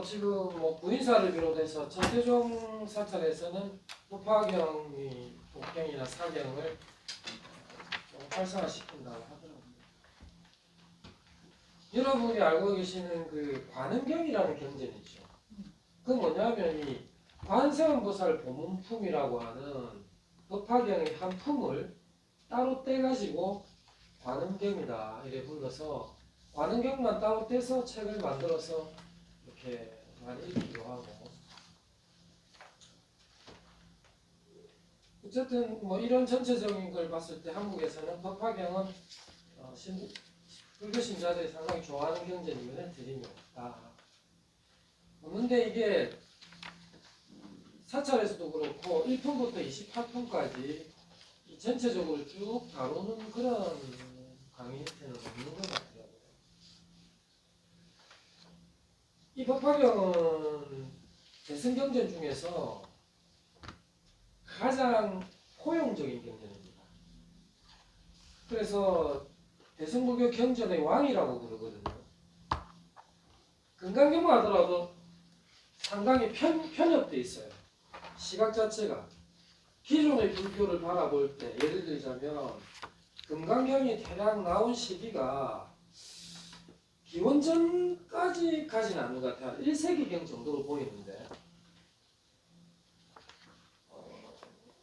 지금 부인사를 비롯해서 천태종 사찰에서는 법화경이 독경이나 사경을 활성화시킨다고 하더라고요. 여러분이 알고 계시는 그 관음경이라는 경전이 있죠. 그 뭐냐면 이 관세음보살 보문품이라고 하는 법화경의 한 품을 따로 떼가지고 관음경이다 이래 불러서 관음경만 따로 떼서 책을 만들어서 이렇게 많이 읽기도 하고, 어쨌든 이런 전체적인 걸 봤을 때 한국에서는 법화경은 불교 신자들이 상당히 좋아하는 경전이면 드림이 없다. 없는데 이게 사찰에서도 그렇고 1품부터 28품까지 전체적으로 쭉 다루는 그런 강의 형태는 없는 것 같아요. 이 법화경은 대승경전 중에서 가장 포용적인 경전입니다. 그래서 대승불교 경전의 왕이라고 부르거든요. 금강경만 하더라도 상당히 편협되어 있어요. 시각 자체가. 기존의 불교를 바라볼 때 예를 들자면 금강경이 대략 나온 시기가 기원전까지 가진 않는 것 같아요. 1세기경 정도로 보이는데,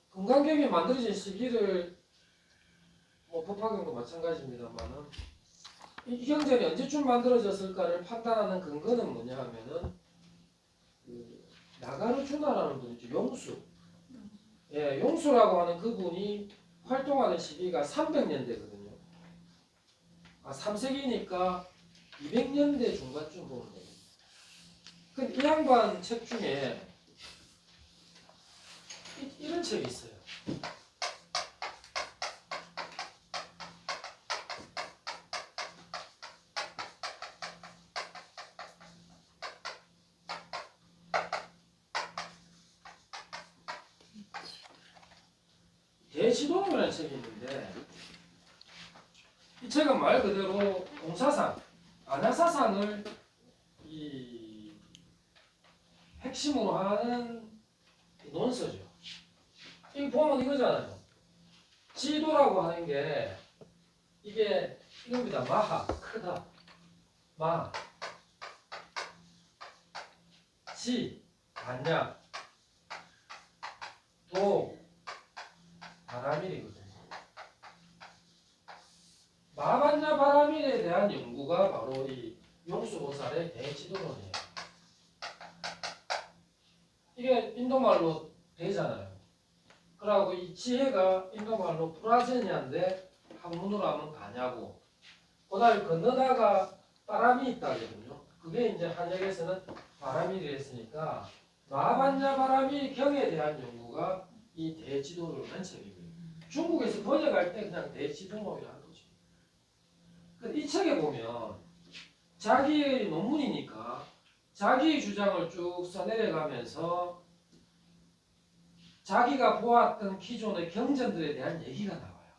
금강경이 만들어진 시기를 법화경도 마찬가지입니다만은 이 경전이 언제쯤 만들어졌을까를 판단하는 근거는 뭐냐 하면은 나가르주나라는 분이죠. 용수. 예, 용수라고 하는 그분이 활동하는 시기가 300년대거든요. 3세기니까 200년대 중반쯤 보는 거예요. 근데 이 양반 책 중에 이런 책이 있어요. 대지도론이라는 책이 있는데, 이 책은 말 그대로 공사상, 안야사상을 이 핵심으로 하는 논서죠. 이거 보면 이거잖아요. 지도라고 하는 게 이게 이겁니다. 마하, 크다. 마, 지, 반야, 도, 바라밀이거든요. 마반야 바라밀에 대한 연구가 바로 이 용수보살의 대지도론이에요. 이게 인도말로 되잖아요. 그러고 이 지혜가 인도말로 프라제니아인데 한문으로 하면 가냐고. 그다음에 건너다가 바람이 있다거든요. 그게 이제 한역에서는 바람이라 했으니까 마반야 바람이 경에 대한 연구가 이 대지도론이라는 책이고요. 중국에서 번역할 때 그냥 대지도론이라는 거죠. 이 책에 보면 자기의 논문이니까 자기의 주장을 쭉 써내려가면서 자기가 보았던 기존의 경전들에 대한 얘기가 나와요.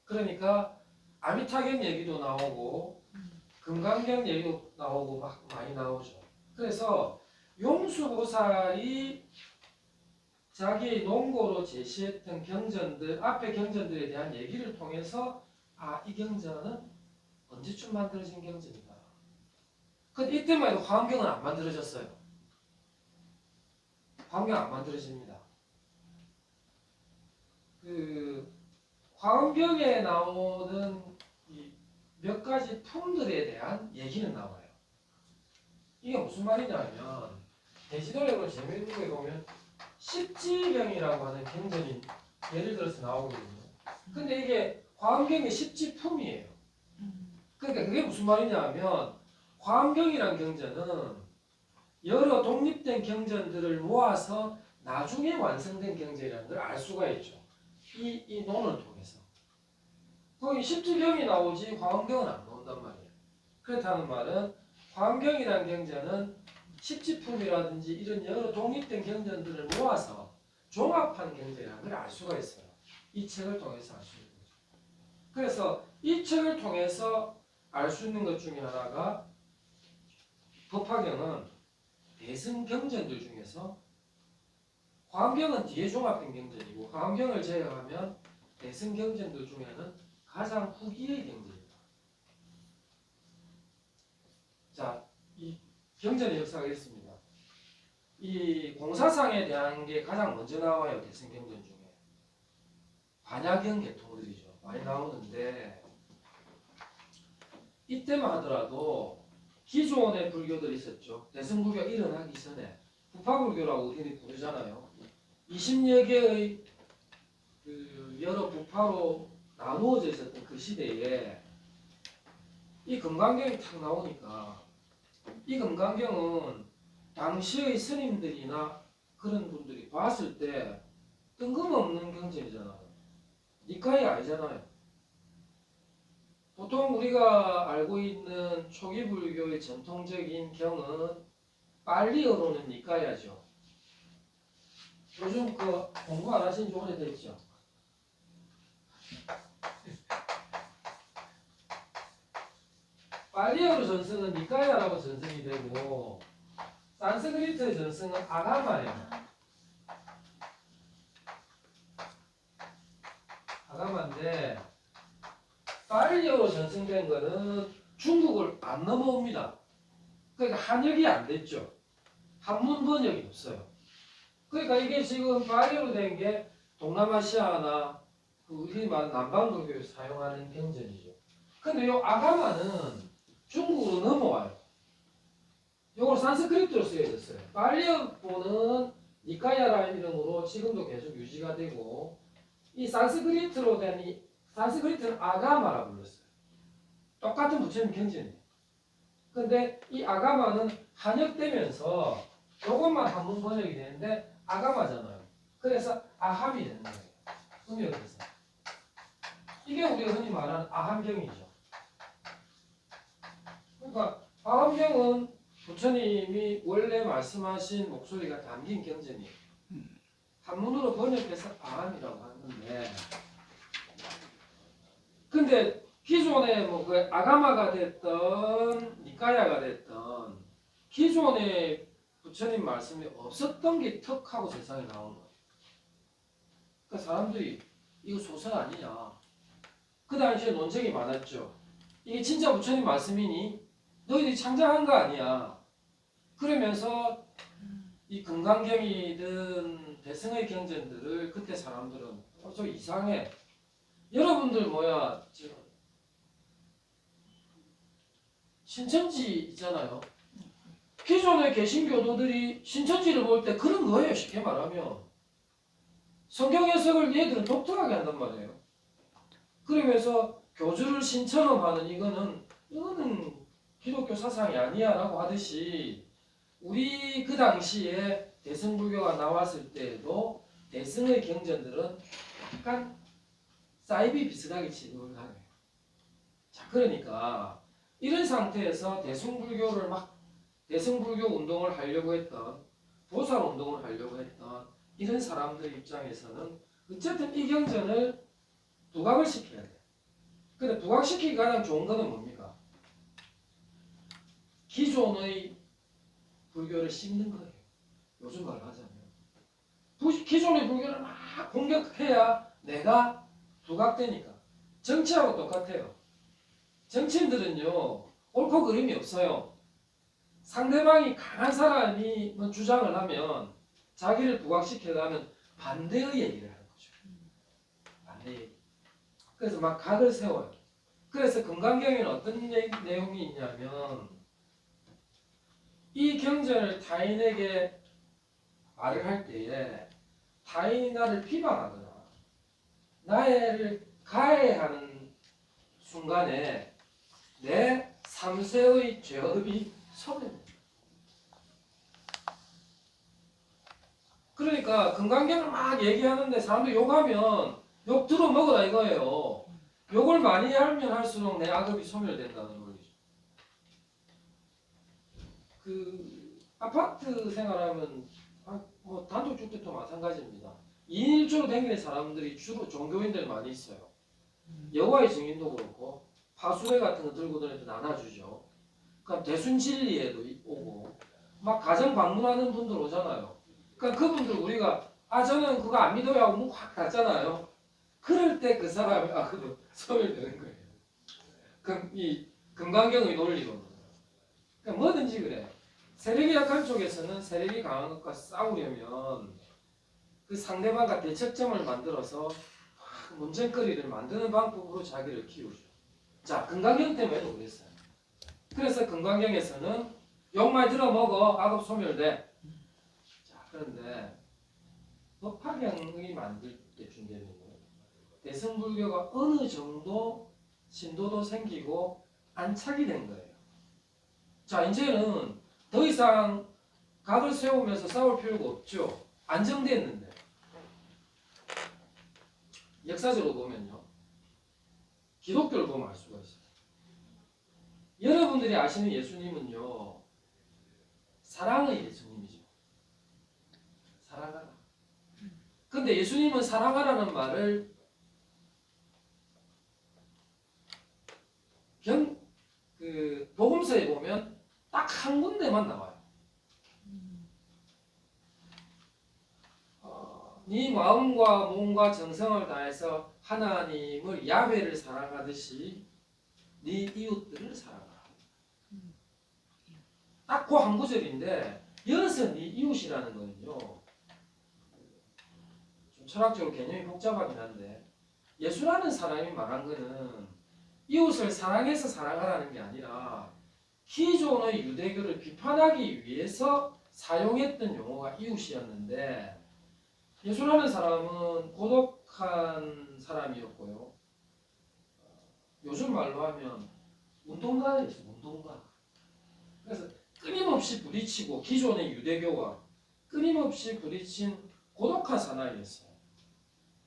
그러니까 아미타경 얘기도 나오고 금강경 얘기도 나오고 막 많이 나오죠. 그래서 용수보살이 자기의 논고로 제시했던 경전들, 앞의 경전들에 대한 얘기를 통해서 이 경전은 언제쯤 만들어진 경전이다. 근데 이때만 해도 화엄경은 안 만들어졌어요. 화엄경 안 만들어집니다. 화엄경에 나오는 몇 가지 품들에 대한 얘기는 나와요. 이게 무슨 말이냐면 대지도력을 재미있는 거 보면 십지경이라고 하는 경전이 예를 들어서 나오거든요. 근데 이게 화엄경의 십지품이에요. 그러니까 그게 무슨 말이냐면 화엄경이란 경전은 여러 독립된 경전들을 모아서 나중에 완성된 경전이라는 걸 알 수가 있죠. 이 논을 통해서. 거기 십지경이 나오지 화엄경은 안 나온단 말이에요. 그렇다는 말은 화엄경이라는 경전은 십지품이라든지 이런 여러 독립된 경전들을 모아서 종합한 경전이라는 걸 알 수가 있어요. 이 책을 통해서 알 수 있는 거죠. 그래서 이 책을 통해서 알 수 있는 것 중에 하나가 법화경은 대승 경전들 중에서 화엄경은 뒤에 종합된 경전이고 화엄경을 제외하면 대승 경전들 중에는 가장 후기의 경전이다. 자, 이 경전의 역사가 있습니다. 이 공사상에 대한 게 가장 먼저 나와요. 대승 경전 중에 반야경 계통들이죠. 많이 나오는데 이때만 하더라도 기존의 불교들이 있었죠. 대승불교가 일어나기 전에 부파불교라고 흔히 부르잖아요. 20여 개의 그 여러 부파로 나누어져 있었던 그 시대에 이 금강경이 탁 나오니까 이 금강경은 당시의 스님들이나 그런 분들이 봤을 때 뜬금없는 경전이잖아요. 니카이 아니잖아요. 보통 우리가 알고 있는 초기 불교의 전통적인 경은 빨리어로는 니카야죠. 요즘 그 공부 안 하신 지 오래됐죠. 빨리어로 전승은 니카야라고 전승이 되고 산스크리트의 전승은 아가마예요. 아가마인데 빨리어로 전승된 거는 중국을 안 넘어옵니다. 그러니까 한역이 안 됐죠. 한문 번역이 없어요. 그러니까 이게 지금 빨리어로 된 게 동남아시아나 우리 남방불교에서 사용하는 경전이죠. 근데 이 아가마는 중국으로 넘어와요. 이걸 산스크리트로 쓰여졌어요. 빨리어보는 니카야라는 이름으로 지금도 계속 유지가 되고 이 산스크리트로 된 이 산스크리트는 아가마라 불렀어요. 똑같은 부처님 경전이에요. 근데 이 아가마는 한역되면서 이것만 한문 번역이 되는데 아가마잖아요. 그래서 아함이 되는 거예요. 의미가 그래서 이게 우리가 흔히 말하는 아함경이죠. 그러니까 아함경은 부처님이 원래 말씀하신 목소리가 담긴 경전이에요. 한문으로 번역해서 아함이라고 하는데 근데 기존에 뭐 그 아가마가 됐던 니카야가 됐던 기존에 부처님 말씀이 없었던 게 턱하고 세상에 나온 거예요. 그러니까 사람들이 이거 소설 아니냐. 그 당시에 논쟁이 많았죠. 이게 진짜 부처님 말씀이니? 너희들이 창작한 거 아니야. 그러면서 이 금강경이든 대승의 경전들을 그때 사람들은 저 이상해. 여러분들 뭐야 지금 신천지 있잖아요. 기존에 계신 교도들이 신천지를 볼 때 그런 거예요. 쉽게 말하면 성경 해석을 얘들은 독특하게 한단 말이에요. 그러면서 교주를 신처럼 하는 이거는 기독교 사상이 아니야라고 하듯이 우리 그 당시에 대승불교가 나왔을 때에도 대승의 경전들은 약간 사이비 비슷하게 취급을 하네요. 자, 그러니까 이런 상태에서 대승불교 운동을 하려고 했던 보살 운동을 하려고 했던 이런 사람들 입장에서는 어쨌든 이 경전을 부각을 시켜야 돼. 근데 부각시키기 가장 좋은 거는 뭡니까? 기존의 불교를 씹는 거예요. 요즘 말로 하자면 기존의 불교를 막 공격해야 내가 부각되니까. 정치하고 똑같아요. 정치인들은요 옳고 그름이 없어요. 상대방이 강한 사람이 뭐 주장을 하면 자기를 부각시키려면 반대의 얘기를 하는 거죠. 반대 얘기. 그래서 막 각을 세워요. 그래서 금강경에는 어떤 내용이 있냐면 이 경전을 타인에게 말을 할 때에 타인이 나를 비방하거나 나를 가해하는 순간에 내 3세의 죄업이 소멸됩니다. 그러니까 금강경을 막 얘기하는데 사람들이 욕하면 욕 들어 먹으라 이거예요. 욕을 많이 하면 할수록 내 악업이 소멸된다는 거죠. 그 아파트 생활하면 뭐 단독주택도 마찬가지입니다. 2인 1조로 댕기는 사람들이 주로 종교인들 많이 있어요. 여호와의 증인도 그렇고 파수레 같은 거 들고 다니면서 나눠주죠. 그럼 대순진리에도 오고 막 가정 방문하는 분들 오잖아요. 그러니까 그분들 우리가 저는 그거 안 믿어요 하고 문 확 닫잖아요. 그럴 때 그 사람이 그도 소멸되는 거예요. 그럼 이 금강경의 논리로. 그러니까 뭐든지 그래요. 세력이 약한 쪽에서는 세력이 강한 것과 싸우려면 그 상대방과 대척점을 만들어서 논쟁거리를 만드는 방법으로 자기를 키우죠. 자, 금강경 때문에도 그랬어요. 그래서 금강경에서는 욕 많이 들어먹어 악업 소멸돼. 자, 그런데 법화경이 만들 때 중요한 거예요. 대승불교가 어느 정도 신도도 생기고 안착이 된 거예요. 자, 이제는 더 이상 각을 세우면서 싸울 필요가 없죠. 안정됐는데. 역사적으로 보면요. 기독교를 보면 알 수가 있어요. 여러분들이 아시는 예수님은요. 사랑의 예수님이죠. 사랑하라. 근데 예수님은 사랑하라는 말을 복음서에 보면 딱 한 군데만 나와요. 네 마음과 몸과 정성을 다해서 하나님을 야훼를 사랑하듯이 네 이웃들을 사랑하라. 딱 그 한 구절인데 여기서 네 이웃이라는 거는요. 좀 철학적으로 개념이 복잡하긴 한데 예수라는 사람이 말한 거는 이웃을 사랑해서 사랑하라는 게 아니라 기존의 유대교를 비판하기 위해서 사용했던 용어가 이웃이었는데 예수라는 사람은 고독한 사람이었고요. 요즘 말로 하면 운동가였어요. 운동가. 그래서 끊임없이 부딪히고 기존의 유대교와 끊임없이 부딪힌 고독한 사나이였어요.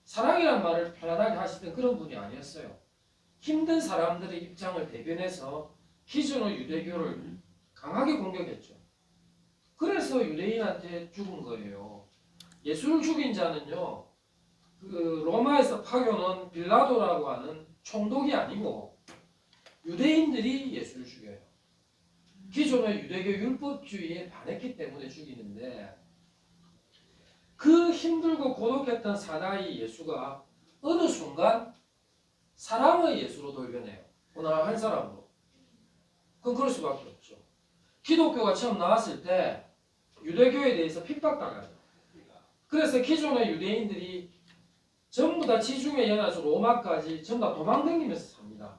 사랑이란 말을 편안하게 하시던 그런 분이 아니었어요. 힘든 사람들의 입장을 대변해서 기존의 유대교를 강하게 공격했죠. 그래서 유대인한테 죽은 거예요. 예수를 죽인 자는요. 그 로마에서 파견온 빌라도라고 하는 총독이 아니고 유대인들이 예수를 죽여요. 기존의 유대교 율법주의에 반했기 때문에 죽이는데 그 힘들고 고독했던 사나이 예수가 어느 순간 사랑의 예수로 돌변해요. 어느 한 사람으로. 그건 그럴 수밖에 없죠. 기독교가 처음 나왔을 때 유대교에 대해서 핍박당해요. 그래서 기존의 유대인들이 전부 다 지중해 연안에서 로마까지 전부 다 도망다니면서 삽니다.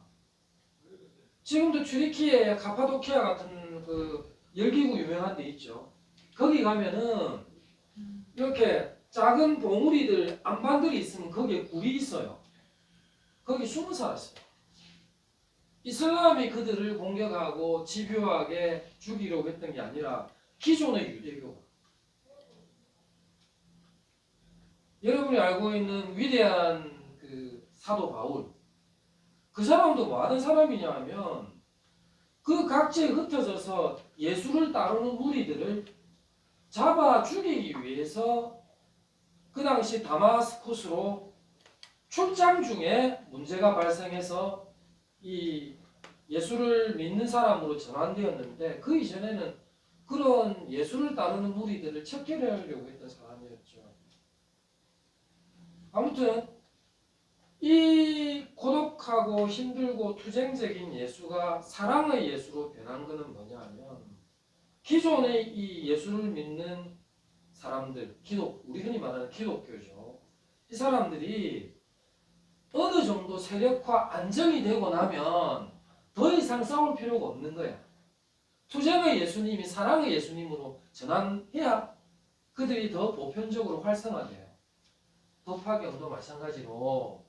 지금도 튀르키예, 카파도키아 같은 그 열기구 유명한 데 있죠. 거기 가면은 이렇게 작은 봉우리들, 안반들이 있으면 거기에 굴이 있어요. 거기 숨어 살았어요. 이슬람이 그들을 공격하고 집요하게 죽이려고 했던 게 아니라 기존의 유대교. 여러분이 알고 있는 위대한 그 사도 바울. 그 사람도 뭐 하던 사람이냐 하면 그 각지에 흩어져서 예수를 따르는 무리들을 잡아 죽이기 위해서 그 당시 다마스쿠스로 출장 중에 문제가 발생해서 이 예수를 믿는 사람으로 전환되었는데 그 이전에는 그런 예수를 따르는 무리들을 척결하려고 했던 사람이었죠. 아무튼 이 고독하고 힘들고 투쟁적인 예수가 사랑의 예수로 변한 것은 뭐냐 하면 기존의 이 예수를 믿는 사람들, 우리 흔히 말하는 기독교죠. 이 사람들이 어느 정도 세력화 안정이 되고 나면 더 이상 싸울 필요가 없는 거야. 투쟁의 예수님이 사랑의 예수님으로 전환해야 그들이 더 보편적으로 활성화돼요. 법화경도 마찬가지로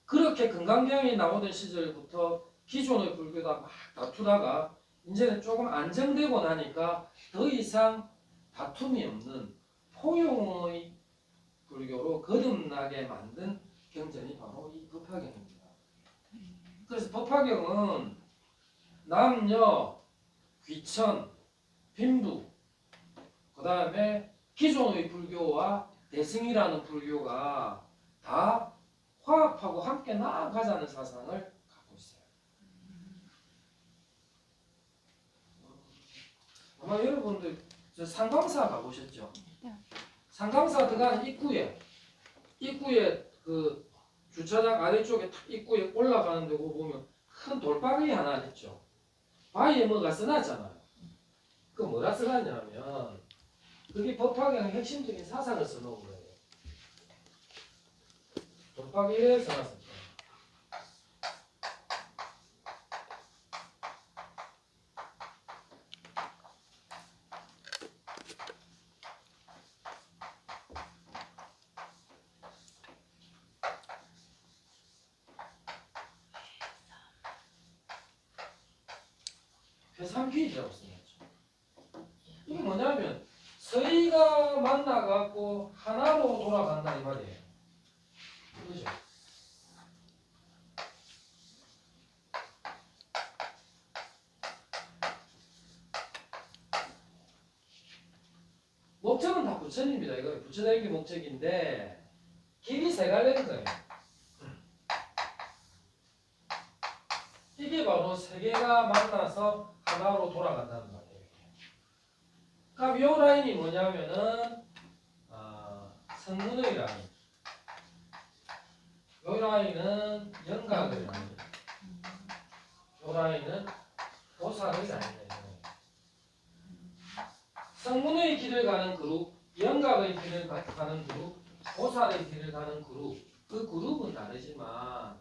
그렇게 금강경이 나오던 시절부터 기존의 불교가 막 다투다가 이제는 조금 안정되고 나니까 더 이상 다툼이 없는 포용의 불교로 거듭나게 만든 경전이 바로 이 법화경입니다. 그래서 법화경은 남녀, 귀천, 빈부, 그 다음에 기존의 불교와 대승이라는 불교가 다 화합하고 함께 나아가자는 사상을 갖고 있어요. 아마 여러분들 저 상강사 가보셨죠? 네. 상강사 들어가는 입구에 그 주차장 아래쪽에 탁 입구에 올라가는 데고 보면 큰 돌방이 하나 있죠. 바위에 뭐가 써놨잖아요. 그 뭐라 써놨냐면 그게 법화경의 핵심적인 사상을 써놓은 거예요. 돌방이에 써놨을 거예요. 회삼귀이라고 써놨죠. 이게 뭐냐면 서희가 만나갖고 하나로 돌아간다 이 말이에요. 그죠? 목적은 다 부처입니다. 이거 부처되는 게 목적인데 길이 세 갈래인 거예요. 이게 바로 세 개가 만나서 하나로 돌아간다는 말이에요. 그럼 이 라인이 뭐냐면은 성문의 라인. 이 라인은 영각의 라인. 이 라인은 도사의 라인이에요. 성문의 길을 가는 그룹, 영각의 길을 가는 그룹, 도사의 길을 가는 그룹. 그 그룹은 다르지만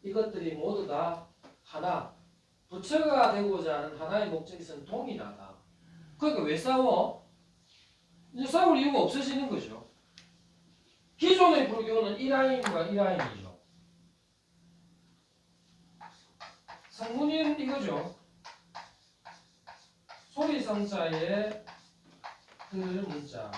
이것들이 모두 다 하나, 부처가 되고자 하는 하나의 목적에서는 동일하다. 그러니까 왜 싸워? 이제 싸울 이유가 없어지는 거죠. 기존의 불교는 1라인과 1라인이죠. 성문인 이거죠. 소리성자의 그 문자.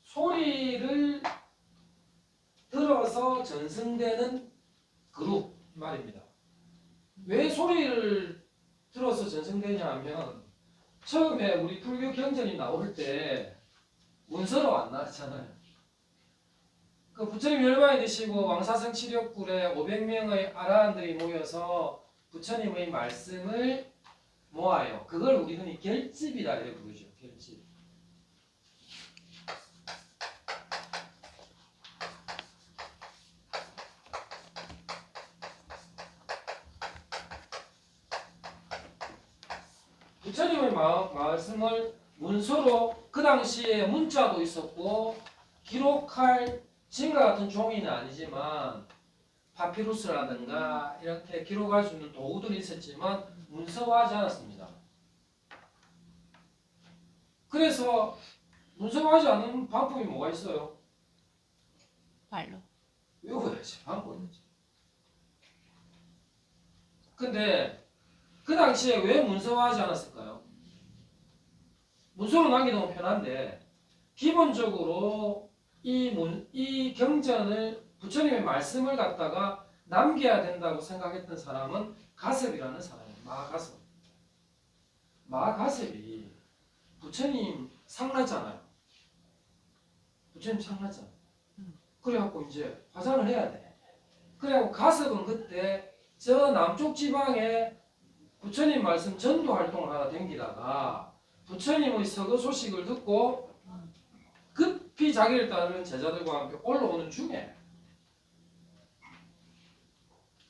소리를 들어서 전승되는 그룹 말입니다. 왜 소리를 들어서 전승되냐 하면 처음에 우리 불교 경전이 나올 때 문서로 안 나왔잖아요. 그 부처님 열반이 되시고 왕사성 칠욕굴에 500명의 아라한들이 모여서 부처님의 말씀을 모아요. 그걸 우리 흔히 결집이라 이렇게 부르죠. 결집. 부처님의 말씀을 문서로 그 당시에 문자도 있었고 기록할 지금과 같은 종이는 아니지만 파피루스라든가 이렇게 기록할 수 있는 도구들이 있었지만 문서화하지 않았습니다. 그래서 문서화하지 않는 방법이 뭐가 있어요? 말로. 외워야지. 방법이 있지. 근데 그 당시에 왜 문서화하지 않았을까요? 문서로 남기면 편한데 기본적으로 이 경전을 부처님의 말씀을 갖다가 남겨야 된다고 생각했던 사람은 가섭이라는 사람이에요. 마가섭. 마가섭이 부처님 상났잖아요. 부처님 상났잖아요. 그래갖고 이제 화장을 해야 돼. 그래갖고 가섭은 그때 저 남쪽 지방에 부처님 말씀 전도 활동을 하나 댕기다가 부처님의 서거 소식을 듣고 급히 자기를 따르는 제자들과 함께 올라오는 중에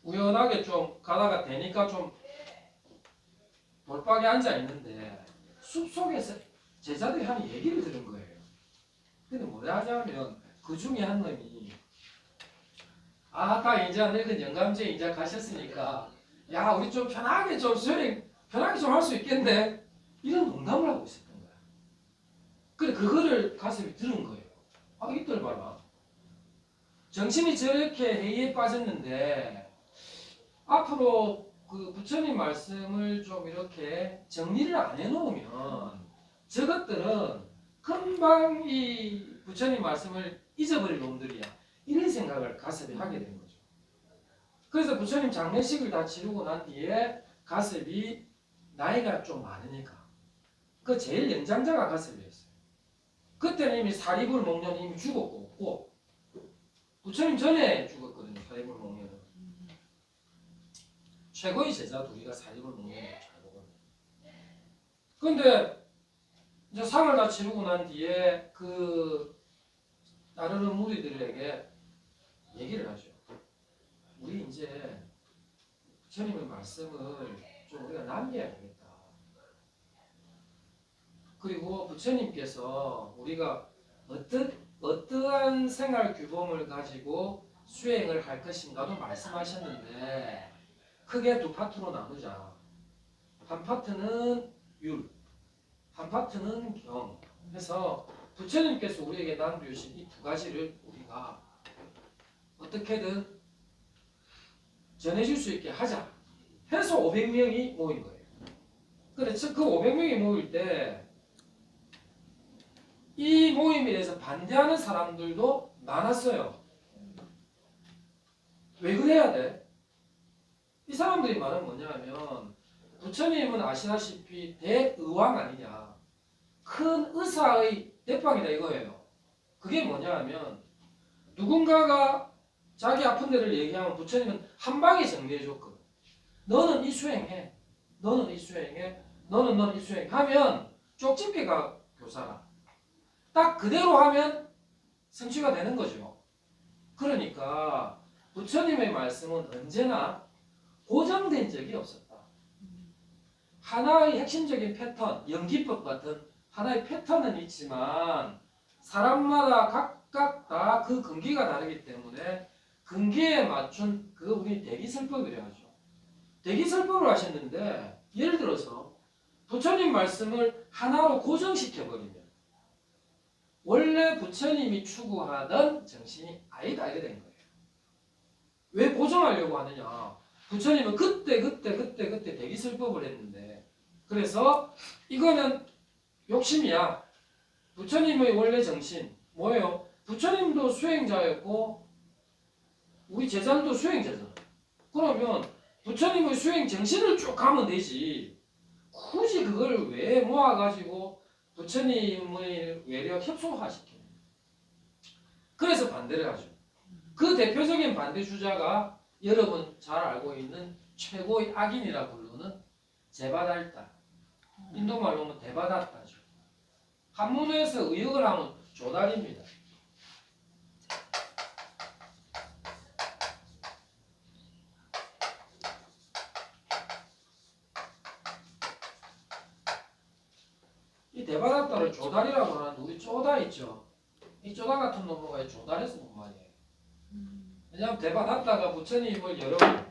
우연하게 좀 가다가 되니까 좀 돌박에 앉아 있는데 숲속에서 제자들이 하는 얘기를 들은 거예요. 근데 뭐라 하냐면 그 중에 한 놈이 아까 이제 늙은 영감제 이제 가셨으니까 야 우리 좀 편하게 좀 수행 편하게 좀 할 수 있겠네 이런 농담을 하고 있었던 거야. 그래 그거를 가슴이 들은 거예요. 아 이들 봐라. 정신이 저렇게 해이에 빠졌는데 앞으로 그 부처님 말씀을 좀 이렇게 정리를 안 해놓으면 저것들은 금방 이 부처님 말씀을 잊어버릴 놈들이야. 이런 생각을 가섭이 하게 된 거죠. 그래서 부처님 장례식을 다 치르고 난 뒤에 가섭이 나이가 좀 많으니까 그 제일 연장자가 가섭이었어요. 그때는 이미 사리불 목련이 이미 죽었고 부처님 전에 죽었거든요. 사리불 목련은. 최고의 제자 둘이가 사립을 먹는 걸 잘 보거든요. 근데 이제 상을 다 치르고 난 뒤에 그 따르는 무리들에게 얘기를 하죠. 우리 이제 부처님의 말씀을 좀 우리가 남겨야 되겠다. 그리고 부처님께서 우리가 어떠한 생활 규범을 가지고 수행을 할 것인가도 말씀하셨는데 크게 두 파트로 나누자. 한 파트는 율, 한 파트는 경. 해서 부처님께서 우리에게 남겨주신 이 두 가지를 우리가 어떻게든 전해줄 수 있게 하자 해서 500명이 모인 거예요. 근데 그 500명이 모일 때 이 모임에 대해서 반대하는 사람들도 많았어요. 왜 그래야 돼? 이 사람들이 말은 뭐냐면 부처님은 아시다시피 대의왕 아니냐. 큰 의사의 대빵이다 이거예요. 그게 뭐냐면 누군가가 자기 아픈 데를 얘기하면 부처님은 한 방에 정리해 줬거든. 너는 이 수행해. 너는 이 수행해. 너는 이 수행해. 하면 쪽집게가 교사라. 딱 그대로 하면 성취가 되는 거죠. 그러니까 부처님의 말씀은 언제나 고정된 적이 없었다. 하나의 핵심적인 패턴, 연기법 같은 하나의 패턴은 있지만 사람마다 각각 다 그 근기가 다르기 때문에 근기에 맞춘 그 우리 대기설법이라 하죠. 대기설법을 하셨는데 예를 들어서 부처님 말씀을 하나로 고정시켜버리면 원래 부처님이 추구하던 정신이 아니다 이렇게 된 거예요. 왜 고정하려고 하느냐? 부처님은 그때 대기설법을 했는데 그래서 이거는 욕심이야. 부처님의 원래 정신 뭐예요? 부처님도 수행자였고 우리 제자들도 수행자잖아. 그러면 부처님의 수행 정신을 쭉 가면 되지. 굳이 그걸 왜 모아가지고 부처님의 외려 협소화시키는. 그래서 반대를 하죠. 그 대표적인 반대 주자가 여러분 잘 알고 있는 최고의 악인이라 부르는 제바달타. 인도말로 하면 데바다타죠. 한문에서 의역을 하면 조달입니다. 이 데바다타를 조달이라고 하는데 우리 쪼다 있죠. 이 쪼다 같은 놈가 조달해서 본 말이에요. 왜냐하면 데바다타가 부처님을 여러 번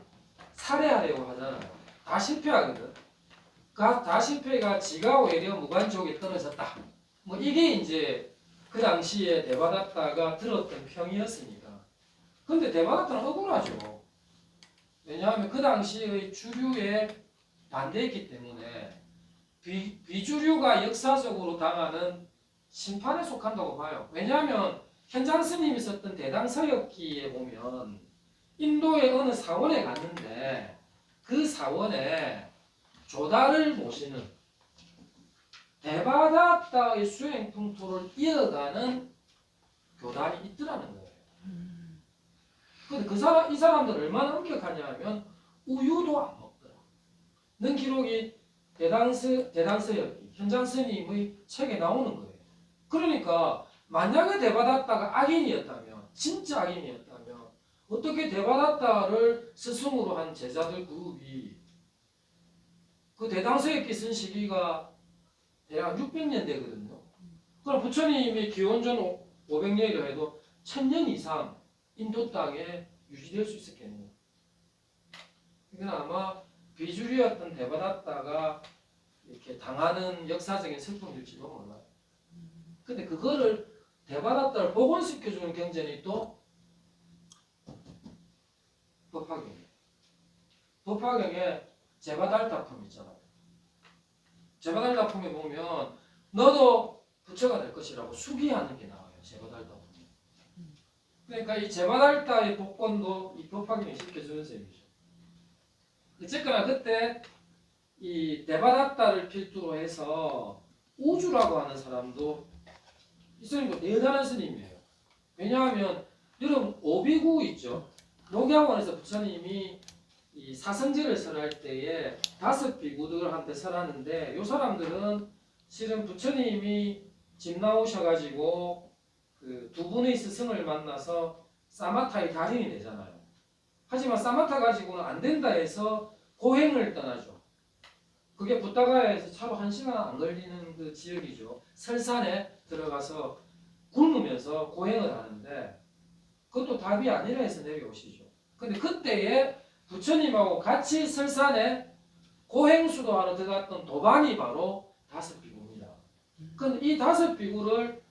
살해하려고 하잖아요. 다 실패하거든. 다 실패가 지가 오히려 무관족에 떨어졌다. 뭐 이게 이제 그 당시에 데바다타가 들었던 평이었으니까. 근데 데바다타는 억울하죠. 왜냐하면 그 당시의 주류에 반대했기 때문에 비주류가 역사적으로 당하는 심판에 속한다고 봐요. 왜냐하면 현장 스님이 썼던 대당서역기에 보면 인도의 어느 사원에 갔는데 그 사원에 조달을 모시는 데바다타의 수행 풍토를 이어가는 교단이 있더라는 거예요. 근데 이 사람들 얼마나 엄격하냐 하면 우유도 안 먹더라. 는 기록이 대당서역기 현장 스님의 책에 나오는 거예요. 그러니까 만약에 데바다타가 악인이었다면 진짜 악인이었다면 어떻게 데바다타를 스승으로 한 제자들 그룹이 그 대당서역기 쓴 시기가 대략 600년 되거든요. 그럼 부처님이 기원전 500년이라 해도 1000년 이상 인도 땅에 유지될 수 있었겠네요. 이건 아마 비주류였던 데바다타가 이렇게 당하는 역사적인 슬픔일지도 몰라요. 근데 그거를 데바다타를 복원시켜주는 경전이 또 법화경이에요. 법화경에 제바달타품 있잖아요. 제바달타품에 보면 너도 부처가 될 것이라고 수기하는 게 나와요. 제바달타품. 그러니까 이 제바달타의 복권도 이 법화경이 시켜주는 셈이죠. 어쨌거나 그때 이 데바다타를 필두로 해서 우주라고 하는 사람도 이 스님도 대단한 스님이에요. 왜냐하면 여러분 오비구 있죠. 녹양원에서 부처님이 이 사성제를 설할 때에 5비구들한테 설하는데 요 사람들은 실은 부처님이 집 나오셔가지고 그 두 분의 스승을 만나서 사마타의 달인이 되잖아요. 하지만 사마타 가지고는 안 된다 해서 고행을 떠나죠. 그게 부타가야에서 차로 1시간 안 걸리는 그 지역이죠. 설산에 들어가서 굶으면서 고행을 하는데 그것도 답이 아니라 해서 내려오시죠. 근데 그때에 부처님하고 같이 설산에 고행수도하러 들어갔던 도반이 바로 5비구입니다. 근데 이 5비구를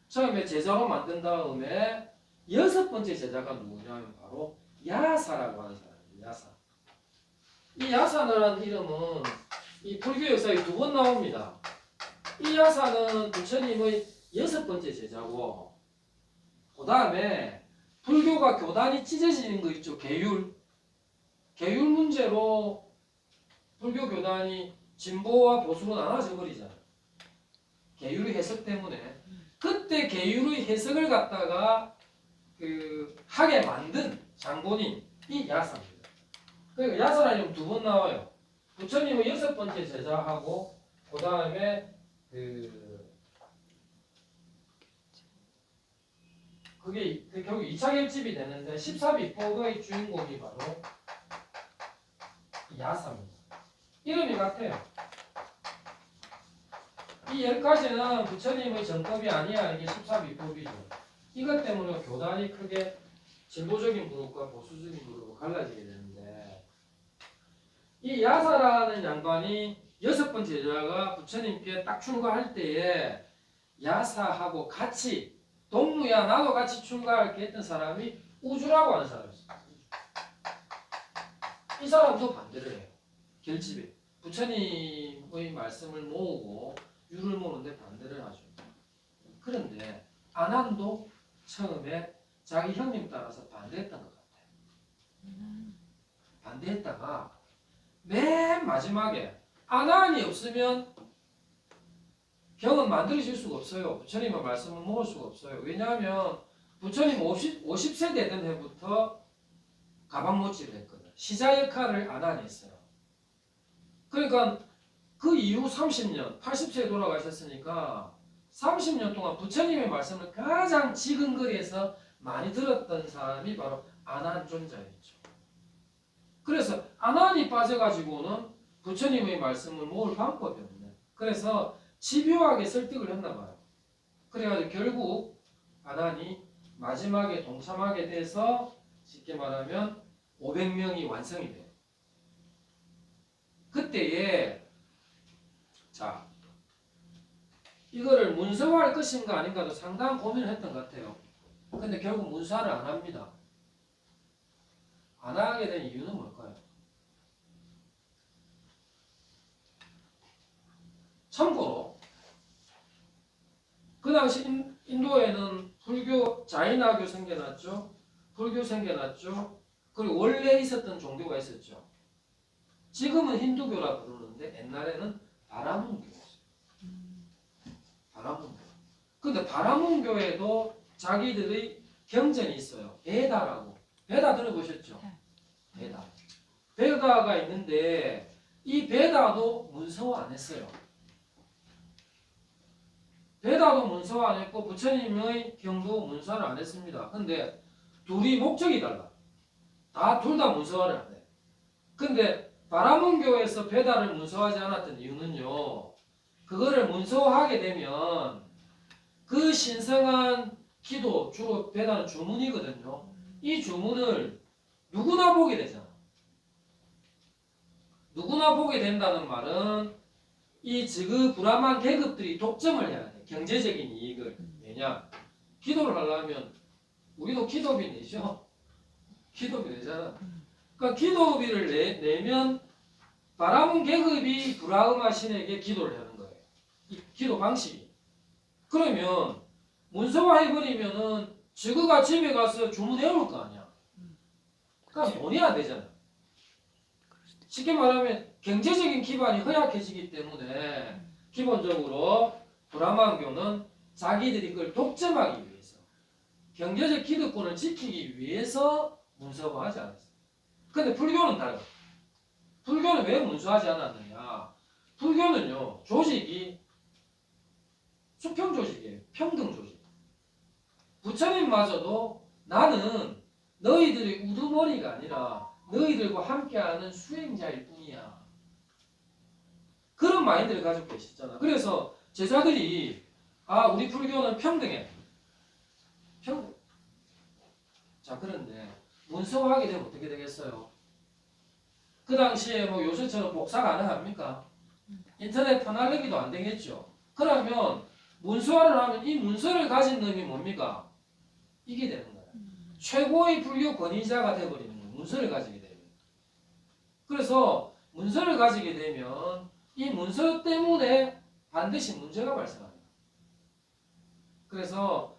처음에 제자로 만든 다음에 6번째 제자가 누구냐면 바로 야사라고 하는 사람이에요. 야사. 이 야사라는 이름은 이 불교 역사에 2번 나옵니다. 이 야사는 부처님의 6번째 제자고 그 다음에 불교가 교단이 찢어지는 거 있죠. 계율. 계율 문제로 불교 교단이 진보와 보수로 나눠져 버리잖아요. 계율의 해석 때문에. 그때 계율의 해석을 갖다가 하게 만든 장본인 이 야사입니다. 그러니까 야사라는 이름 2번 나와요. 부처님의 6번째 제자하고 그 다음에 그게 결국 2차 결집이 되는데 14비법의 주인공이 바로 야사입니다. 이름이 같아요. 이 10가지는 부처님의 정법이 아니야. 이게 14비법이죠. 이것 때문에 교단이 크게 진보적인 그룹과 보수적인 그룹으로 갈라지게 되는데 이 야사라는 양반이 6번째 제자가 부처님께 딱 출가할 때에 야사하고 같이 동무야 나도 같이 출가할게 했던 사람이 우주라고 하는 사람이었어요. 이 사람도 반대를 해요. 결집에 부처님의 말씀을 모으고 유를 모으는데 반대를 하죠. 그런데 아난도 처음에 자기 형님 따라서 반대했던 것 같아요. 반대했다가 맨 마지막에 아난이 없으면 경은 만들어질 수가 없어요. 부처님의 말씀을 모을 수가 없어요. 왜냐하면 부처님 50세 되던 해부터 가방모찌를 했거든. 시자 역할을 아난이 했어요. 그러니까 그 이후 30년, 80세에 돌아가셨으니까 30년 동안 부처님의 말씀을 가장 지근거리에서 많이 들었던 사람이 바로 아난존자였죠. 그래서 아난이 빠져가지고는 부처님의 말씀을 모을 방법이 없네. 그래서 집요하게 설득을 했나 봐요. 그래가지고 결국 아난이 마지막에 동참하게 돼서 쉽게 말하면 500명이 완성이 돼요. 그때에 자 이거를 문서화할 것인가 아닌가도 상당한 고민을 했던 것 같아요. 근데 결국 문서화를 안 합니다. 안 하게 된 이유는 뭘까요? 참고로 그 당시 인도에는 불교 자이나교 생겨났죠. 불교 생겨났죠. 그리고 원래 있었던 종교가 있었죠. 지금은 힌두교라 부르는데 옛날에는 바라문교였어요. 바라문교. 근데 바라문교에도 자기들의 경전이 있어요. 베다라고. 베다 들어보셨죠? 베다. 베다가 있는데 이 베다도 문서화 안 했어요. 베다도 문서화 안 했고 부처님의 경도 문서화를 안 했습니다. 근데 둘이 목적이 달라. 둘 다 문서화를 안 해. 근데 바라문교에서 베다를 문서화하지 않았던 이유는요. 그거를 문서화하게 되면 그 신성한 기도, 주로 베다는 주문이거든요. 이 주문을 누구나 보게 되잖아. 누구나 보게 된다는 말은 이 지그 불암한 계급들이 독점을 해야 돼. 경제적인 이익을. 왜냐? 기도를 하려면 우리도 기도비 내죠. 기도비 내잖아. 그러니까 기도비를 내면 바라문 계급이 브라흐마 신에게 기도를 하는 거예요. 이 기도 방식이. 그러면 문서화 해버리면은 지그가 집에 가서 주문해올 거 아니야. 그러니까 돈이 안 되잖아. 쉽게 말하면 경제적인 기반이 허약해지기 때문에 기본적으로 브라만교는 자기들이 그걸 독점하기 위해서 경제적 기득권을 지키기 위해서 문서화하지 않았어요. 근데 불교는 달라. 불교는 왜 문수하지 않았느냐? 불교는요, 조직이 수평 조직이에요. 평등 조직. 부처님마저도 나는 너희들의 우두머리가 아니라 너희들과 함께하는 수행자일 뿐이야. 그런 마인드를 가지고 계시잖아. 그래서 제자들이 우리 불교는 평등해. 평등. 자, 그런데 문서화하게 되면 어떻게 되겠어요? 그 당시에 뭐 요새처럼 복사 가능합니까? 인터넷 퍼날르기도 안 되겠죠. 그러면 문서화를 하면 이 문서를 가진 놈이 뭡니까? 이게 되는 거야. 최고의 불교 권위자가 되어버리는 거예요. 문서를 가지게 되면. 그래서 문서를 가지게 되면 이 문서 때문에 반드시 문제가 발생합니다. 그래서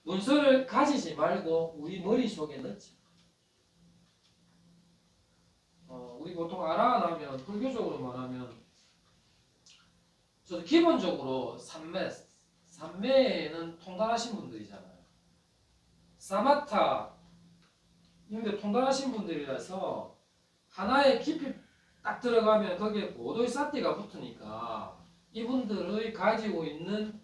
문서를 가지지 말고 우리 머릿속에 넣지. 우리 보통 아라한 하면 불교적으로 말하면 저도 기본적으로 삼매에는 통달하신 분들이잖아요. 사마타 이런데 통달하신 분들이라서 하나의 깊이 딱 들어가면 거기에 고도의 사티가 붙으니까 이분들의 가지고 있는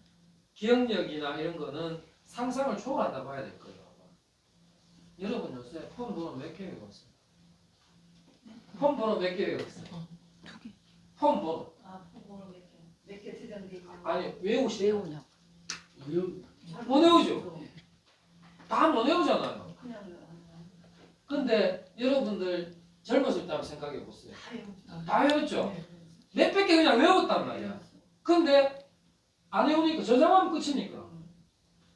기억력이나 이런 거는 상상을 초월한다 봐야 될 거예요. 여러분 요새 폰 번호 몇 개 외웠어요? 폰 번호 몇 개 외웠어요? 폰 번호. 폰 번호 몇 개 저장돼 있는 아니 외우시죠? 외우냐? 못 외우죠? 다 못 외우잖아요. 그냥 근데 여러분들 젊었을 때 한번 생각해 보세요. 다 다 외웠죠? 몇백 개 그냥 외웠단 말이야. 근데 안 외우니까 저장하면 끝이니까.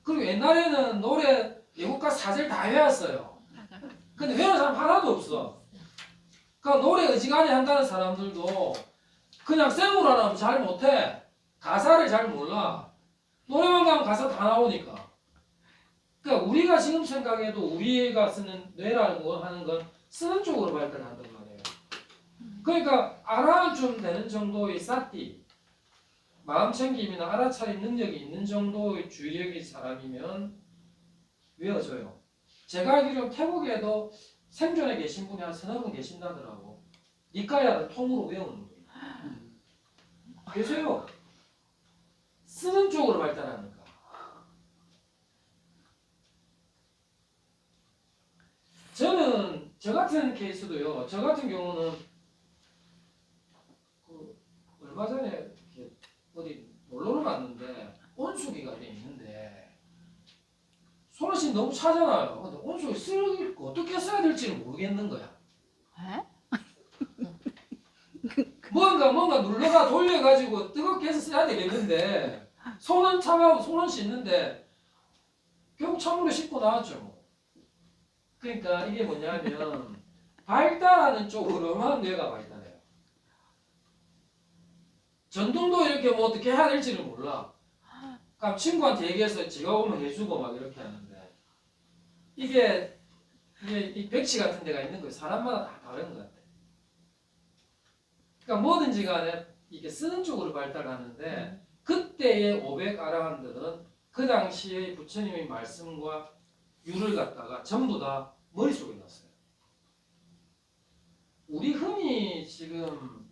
그리고 옛날에는 노래, 예국가 사절 다 외웠어요. 근데 외우는 사람 하나도 없어. 그러니까 노래 어지간히 한다는 사람들도 그냥 생으로 하면 잘 못해. 가사를 잘 몰라. 노래방 가면 가사 다 나오니까. 그러니까 우리가 지금 생각해도 우리가 쓰는 뇌라고 하는 건 쓰는 쪽으로 발달한단 말이에요. 그러니까 알아좀 되는 정도의 사티, 마음 챙김이나 알아차림 능력이 있는 정도의 주의력의 사람이면 외워져요. 제가 알기로는 태국에도 생존에 계신 분이 한 서너 분 계신다더라고. 니까야를 통으로 외우는 거예요. 계세요. 쓰는 쪽으로 발달하니까. 저는 저 같은 케이스도요. 저 같은 경우는 얼마 전에 이렇게 어디 놀러를 갔는데 온수기가 돼 있는데 손을 너무 차잖아요. 근데 온수기 쓸 거 어떻게 써야 될지를 모르겠는 거야. 에? 뭔가 눌러가 돌려가지고 뜨겁게 해서 써야 되겠는데 손은 차가워 손은 씻는데 결국 찬물에 씻고 나왔죠. 뭐. 그러니까 이게 뭐냐면 발달하는 쪽으로만 뇌가 발달해요. 전동도 이렇게 뭐 어떻게 해야 될지를 몰라. 그러니까 친구한테 얘기해서 지가 오면 해주고 막 이렇게 하는데 이게 이 백치 같은 데가 있는 거예요. 사람마다 다 다른 것 같아. 그러니까 뭐든지 간에 이게 쓰는 쪽으로 발달하는데 그때의 500 아라한들은 그 당시의 부처님의 말씀과 유를 갖다가 전부 다 머릿속에 넣었어요. 우리 흔히 지금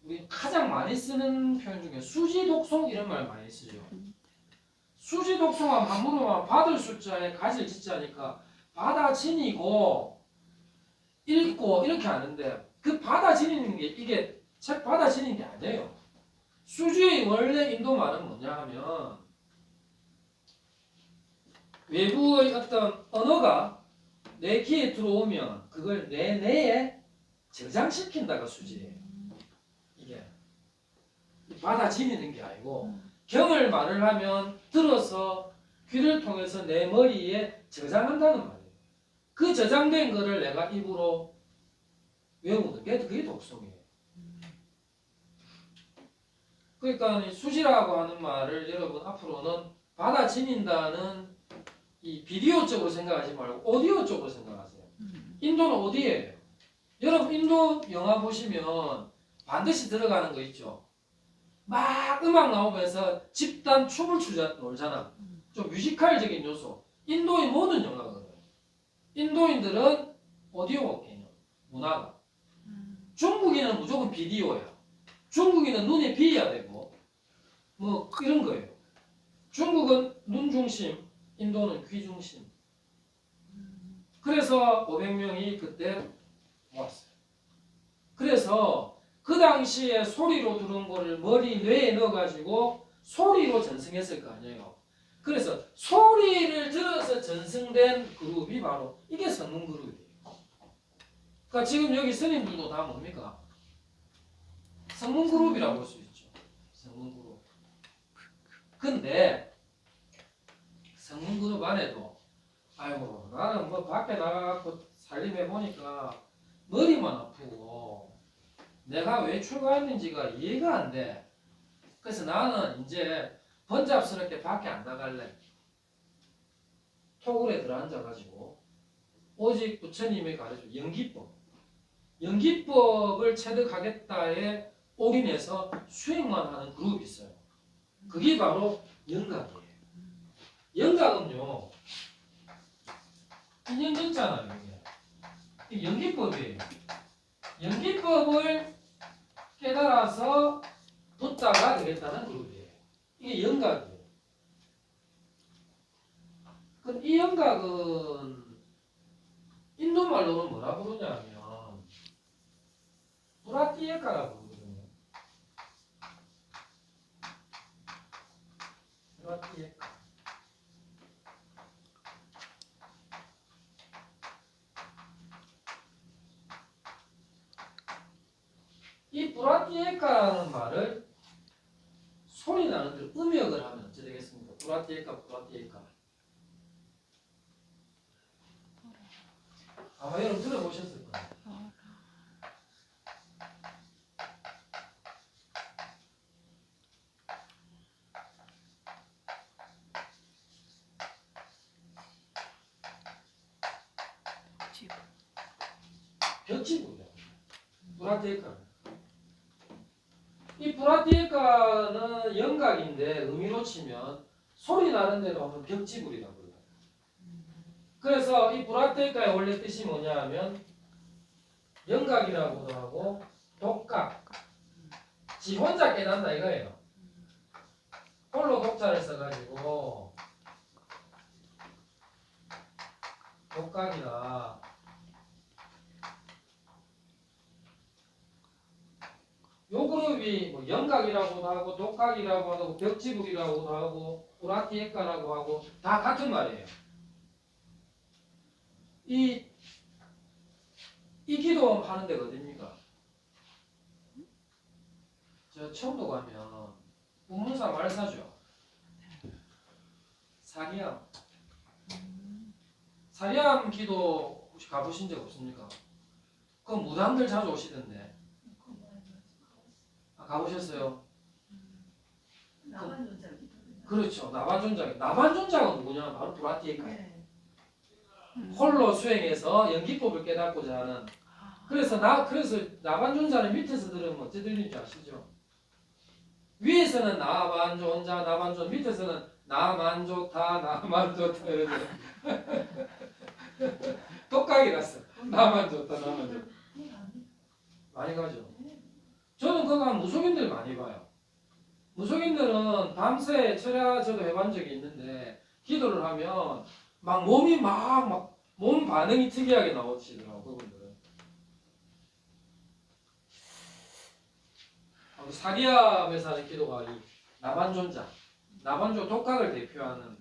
우리 가장 많이 쓰는 표현 중에 수지독송 이런 말 많이 쓰죠. 수지독송하면 한문으로 받을 숫자에 가질 짓자니까 받아지니고 읽고 이렇게 하는데 그 받아지는 게 이게 책 받아지는 게 아니에요. 수지의 원래 인도 말은 뭐냐 하면 외부의 어떤 언어가 내 귀에 들어오면 그걸 내 뇌에 저장시킨다가 수지예요. 이게 받아지는 게 아니고 경을 말을 하면 들어서 귀를 통해서 내 머리에 저장한다는 말이에요. 그 저장된 거를 내가 입으로 외우는 게 그게 독성이에요. 그러니까 이 수지라고 하는 말을 여러분 앞으로는 받아지닌다는 이 비디오 쪽으로 생각하지 말고 오디오 쪽으로 생각하세요. 인도는 어디예요? 여러분 인도 영화 보시면 반드시 들어가는 거 있죠. 막 음악 나오면서 집단 춤을 놀잖아. 좀 뮤지컬적인 요소. 인도의 모든 영화거든요. 인도인들은 오디오 개념. 문화가. 중국인은 무조건 비디오야. 중국인은 눈에 비어야 되고 뭐 이런 거예요. 중국은 눈 중심, 인도는 귀 중심. 그래서 500명이 그때 모았어요. 그래서 그 당시에 소리로 들은 거를 머리 뇌에 넣어가지고 소리로 전승했을 거 아니에요. 그래서 소리를 들어서 전승된 그룹이 바로 이게 성문 그룹이에요. 그러니까 지금 여기 스님들도 다 뭡니까? 성문 그룹이라고 볼 수 있죠. 성문 그룹. 근데 성문 그룹 안에도 아이고 나는 뭐 밖에 나가고 살림해 보니까 머리만 아프고 내가 왜 출가했는지가 이해가 안 돼. 그래서 나는 이제 번잡스럽게 밖에 안 나갈래. 토굴에 들어앉아가지고 오직 부처님이 가르쳐 연기법을 체득하겠다에 올인해서 수행만 하는 그룹이 있어요. 그게 바로 영각이에요. 영각은요 2년 전잖아요. 이게 연기법이에요. 연기법을 깨달아서 붙다가 되겠다는 그룹이에요. 이게 영각이에요. 그럼 이 영각은 인도말로는 뭐라 부르냐면 브라티에카라고 부르거든요. 브라티에카. 이 브라티에카라는 말을 소리 나는 대로 음역을 하면 어찌 되겠습니까? 브라티에카, 브라티에카. 아마 여러분 들어보셨을 거예요. 벽지구죠. 브라티에카. 이 브라티에카는 영각인데 의미로 치면 소리 나는 대로 하면 벽지불이라고 그래요. 그래서 이 브라티에카의 원래 뜻이 뭐냐 하면 영각이라고도 하고 독각. 지 혼자 깨닫는다 이거예요. 홀로 독자를 써가지고 독각이다. 요 그룹이 뭐 영각이라고도 하고 독각이라고 하고 벽지불이라고도 하고 브라티에카라고 하고 다 같은 말이에요. 이 기도 하는 데가 어딥니까? 저 청도 가면 운문사 말사죠. 사리암. 사리암 기도 혹시 가보신 적 없습니까? 그 무당들 자주 오시던데. 아, 가보셨어요? 나만존자기도. 그렇죠. 나반존자. 나반존자가 누구냐? 바로 브라티에카예요. 네. 홀로 수행해서 연기법을 깨닫고자 하는. 그래서 나반존자를 밑에서 들으면 어떻게 들리는지 아시죠? 위에서는 나반존자, 나반존, 밑에서는 나만 좋다, 나만 좋다 이러죠. 독각이랐어. 나만 좋다, 나만 좋다. 많이 가죠. 저는 그거 한 무속인들 많이 봐요. 무속인들은 밤새 철야 저도 해본 적이 있는데 기도를 하면 막 몸이 몸 반응이 특이하게 나오시더라고 그분들은. 사리암에서 하는 기도가 이 나반존자, 나반존 독각을 대표하는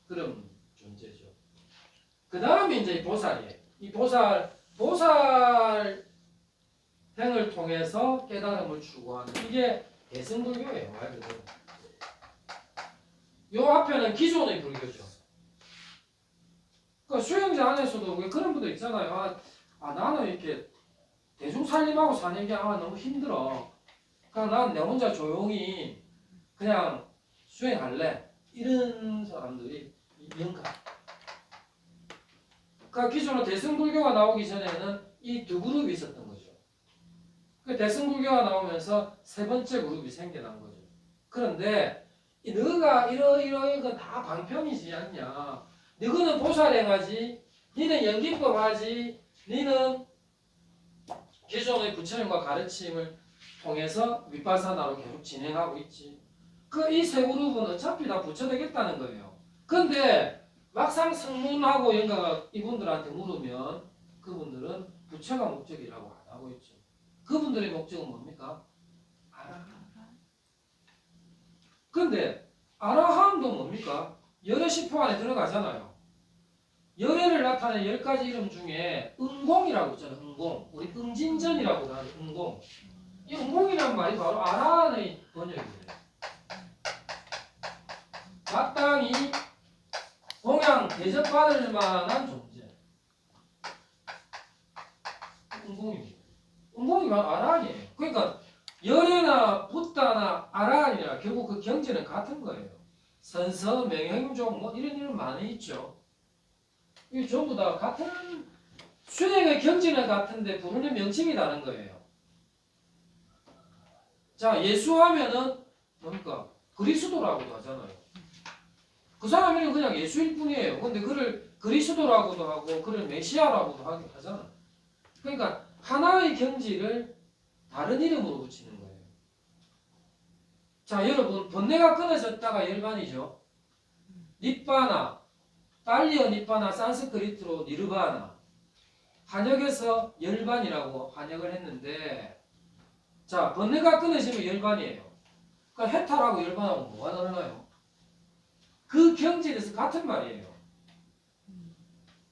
그런 존재죠. 그 다음에 이제 이 보살이에요. 이 보살행을 통해서 깨달음을 추구하는 이게 대승불교예요. 말 그대로. 요 앞에는 기존의 불교죠. 그러니까 수행자 안에서도 왜 그런 분들 있잖아요. 나는 이렇게 대중 살림하고 사는 게 너무 힘들어. 그러니까 난 내 혼자 조용히 그냥 수행할래. 이런 사람들이 영각. 그러니까 기존으로 대승불교가 나오기 전에는 이 두 그룹이 있었던 거죠. 그 대승불교가 나오면서 세 번째 그룹이 생겨난 거죠. 그런데 너가 이러이러한 건 다 방편이지 않냐. 너는 보살행하지. 너는 연기법 하지. 니는 기존의 부처님과 가르침을 통해서 윗바사나로 계속 진행하고 있지. 그 이 세 그룹은 어차피 다 부처 되겠다는 거예요. 근데 막상 성문하고 연가가 이분들한테 물으면 그분들은 부처가 목적이라고 안 하고 있죠. 그분들의 목적은 뭡니까? 아라함. 근데 아라함도 뭡니까? 열의 시포 안에 들어가잖아요. 열애를 나타낸 10가지 이름 중에 응공이라고 있잖아요. 응공. 우리 응진전이라고 하는 응공. 이 응공이라는 말이 바로 아라한의 번역이에요. 마땅히 공양 대접받을 만한 존재. 응공입니다. 응공이 바로 아라한이에요. 그러니까 열애나 붓다나 아라한이나 결국 그 경지는 같은 거예요. 선서, 명행종 뭐 이런 이름 많이 있죠. 이 전부 다 같은 수행의 경지는 같은데 부르는 명칭이 다른 거예요. 자, 예수하면은 뭡니까? 그리스도라고도 하잖아요. 그 사람이 그냥 예수일 뿐이에요. 근데 그를 그리스도라고도 하고 그를 메시아라고도 하긴 하잖아. 그러니까 하나의 경지를 다른 이름으로 붙이는 거예요. 자, 여러분 번뇌가 끊어졌다가 열반이죠. 니빠나, 달리어 니빠나 산스크리트로 니르바나, 한역에서 열반이라고 한역을 했는데, 자, 번뇌가 끊어지면 열반이에요. 그러니까 해탈하고 열반하고 뭐가 다르나요? 그 경지에서 같은 말이에요.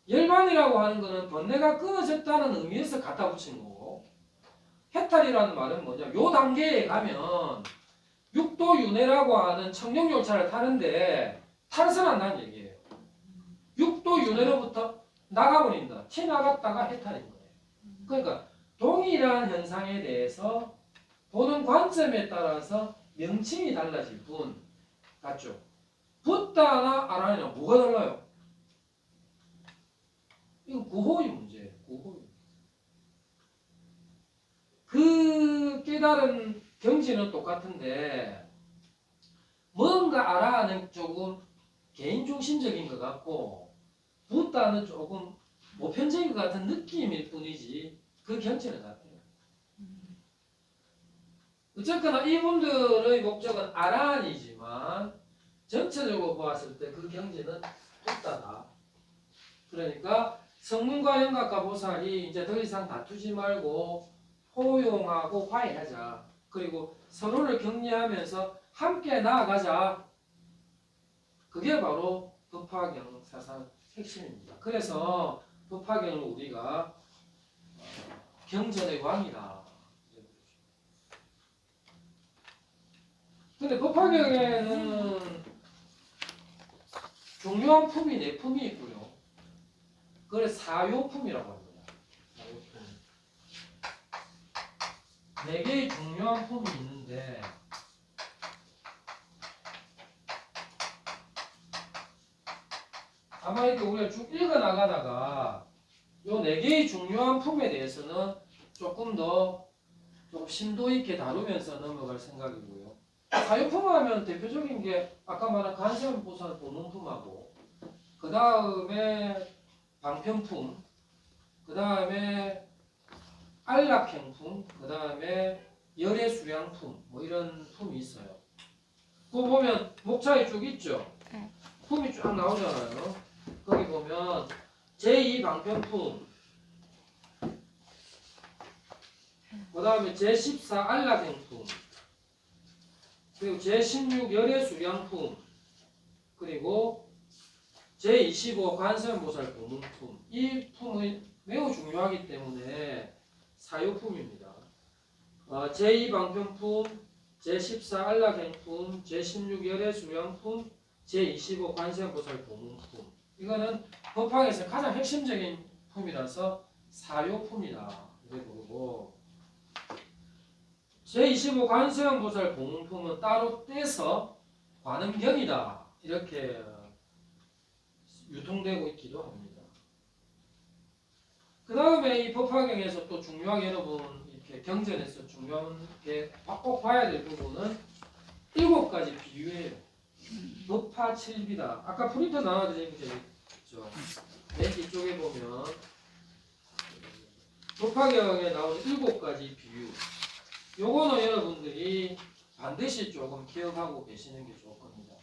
열반이라고 하는 것은 번뇌가 끊어졌다는 의미에서 갖다 붙이는 거고, 해탈이라는 말은 뭐냐? 요 단계에 가면 육도윤회라고 하는 청룡열차를 타는데 탈선 한다는 얘기예요. 육도윤회로부터 나가버린다. 티 나갔다가 해탈인 거예요. 그러니까 동일한 현상에 대해서 보는 관점에 따라서 명칭이 달라질 뿐 같죠. 붓다나 아라니랑 뭐가 달라요? 이건 구호의 문제예요. 구호의. 그 깨달은 경지는 똑같은데 뭔가 아라는 조금 개인 중심적인 것 같고 붓다는 조금 보편적인 것 같은 느낌일 뿐이지 그 경지는 같아요. 어쨌거나 이분들의 목적은 아라한이지만 전체적으로 보았을 때 그 경지는 붓다다. 그러니까 성문과 영각과 보살이 이제 더 이상 다투지 말고 포용하고 화해하자. 그리고 서로를 격려하면서 함께 나아가자. 그게 바로 법화경 사상 핵심입니다. 그래서 법화경을 우리가 경전의 왕이다. 근데 법화경에는 중요한 품이 4품이 있고요. 그걸 사요품이라고 합니다. 사요품. 4개의 중요한 품이 있는데 아마 이렇게 우리가 쭉 읽어 나가다가 요 4개의 중요한 품에 대해서는 조금 더 좀 심도 있게 다루면서 넘어갈 생각이고요. 사요품 하면 대표적인 게 아까 말한 간세음보살 보문품하고 그 다음에 방편품, 그 다음에 안락행품, 그 다음에 열애수량품 뭐 이런 품이 있어요. 그거 보면 목차에 쭉 있죠. 품이 쫙 나오잖아요. 거기 보면 제2방편품, 그 다음에 제14 안락행품, 그리고 제16 열애수량품, 그리고 제25 관세음보살 보문품. 이 품이 매우 중요하기 때문에 사요품입니다. 제2방편품, 제14 안락행품, 제16 열애수량품, 제25 관세음보살 보문품. 이거는 법화에서 가장 핵심적인 품이라서 사요품이다. 이렇게 부르고 제25 관세음보살 보문품은 따로 떼서 관음경이다. 이렇게 유통되고 있기도 합니다. 그 다음에 이 법화경에서 또 중요하게 여러분 이렇게 경전에서 중요하게 꼭 봐야 될 부분은 7가지 비유예요. 법화 7비다. 아까 프린터 나와드린 게 있죠. 맨 뒤쪽에 보면 법화경에 나오는 7가지 비유. 요거는 여러분들이 반드시 조금 기억하고 계시는 게 좋을 겁니다.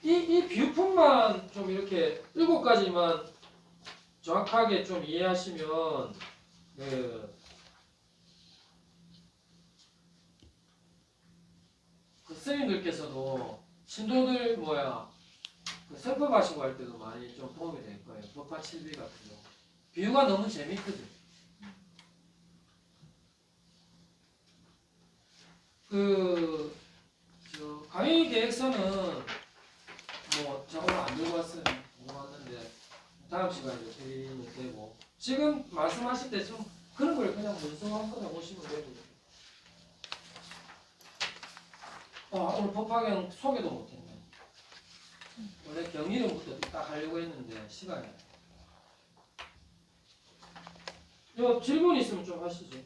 이 비유품만 좀 이렇게 7가지만 정확하게 좀 이해하시면 그 스님들께서도 신도들 그 설법하시고 할 때도 많이 좀 도움이 될 거예요. 법화 7비 같은 거. 비유가 너무 재밌거든. 강의 계획서는 저거 안 들고 왔어요. 못 왔는데 다음 시간에 드리면 되고 지금 말씀하실 때 좀 그런 걸 그냥 문서 한번 해보시면 되고. 오늘 법화경 소개도 못했네. 원래 경이름부터 딱 하려고 했는데 시간이. 질문 있으면 좀 하시죠.